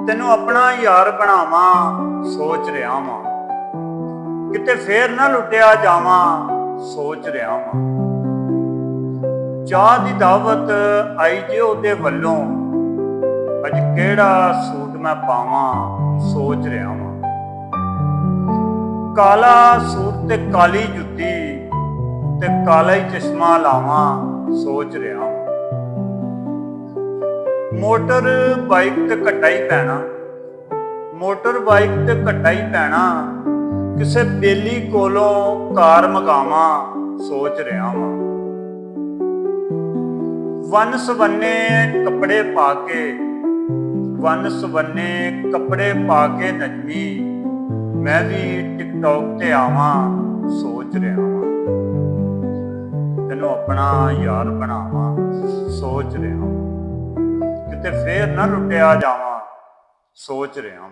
ਤੈਨੂੰ ਆਪਣਾ ਯਾਰ ਬਣਾਵਾਂ ਸੋਚ ਰਿਹਾ ਵਾਂ, ਕਿਤੇ ਫੇਰ ਨਾ ਲੁੱਟਿਆ ਜਾਵਾਂ ਸੋਚ ਰਿਹਾ ਵਾਂ। ਚਾਹ ਦੀ ਦਾਵਤ ਆਈ ਜੇ ਉਹਦੇ ਵੱਲੋਂ, ਅੱਜ ਕਿਹੜਾ ਸੂਟ ਮੈਂ ਪਾਵਾਂ ਸੋਚ ਰਿਹਾ ਵਾਂ। ਕਾਲਾ ਸੂਟ ਤੇ ਕਾਲੀ ਜੁੱਤੀ ਤੇ ਕਾਲਾ ਹੀ ਚਸ਼ਮਾ ਲਾਵਾਂ ਸੋਚ ਰਿਹਾ ਵਾਂ। ਮੋਟਰ ਬਾਈਕ ਤੇ ਘੱਟਾ ਹੀ ਪੈਣਾ, ਮੋਟਰ ਬਾਈਕ ਤੇ ਘੱਟਾ ਹੀ ਪੈਣਾ, ਕਿਸੇ ਬੇਲੀ ਕੋਲੋਂ ਕਾਰ ਮਗਾਵਾਂ ਸੋਚ ਰਿਹਾ ਵਾਂ। ਵੰਨ ਸਵੰਨੇ ਕੱਪੜੇ ਪਾ ਕੇ, ਵੰਨ ਸਵੰਨੇ ਕੱਪੜੇ ਪਾ ਕੇ ਨੱਚੀ, ਮੈਂ ਵੀ ਟਿਕਟੌਕ ਤੇ ਆਵਾਂ ਸੋਚ ਰਿਹਾ ਵਾਂ। ਤੈਨੂੰ ਆਪਣਾ ਯਾਰ ਬਣਾਵਾਂ ਸੋਚ ਰਿਹਾ ਵਾਂ, ਕਿਤੇ ਫੇਰ ਨਾ ਲੁੱਟਿਆ ਜਾਵਾਂ ਸੋਚ ਰਿਹਾ ਵਾਂ।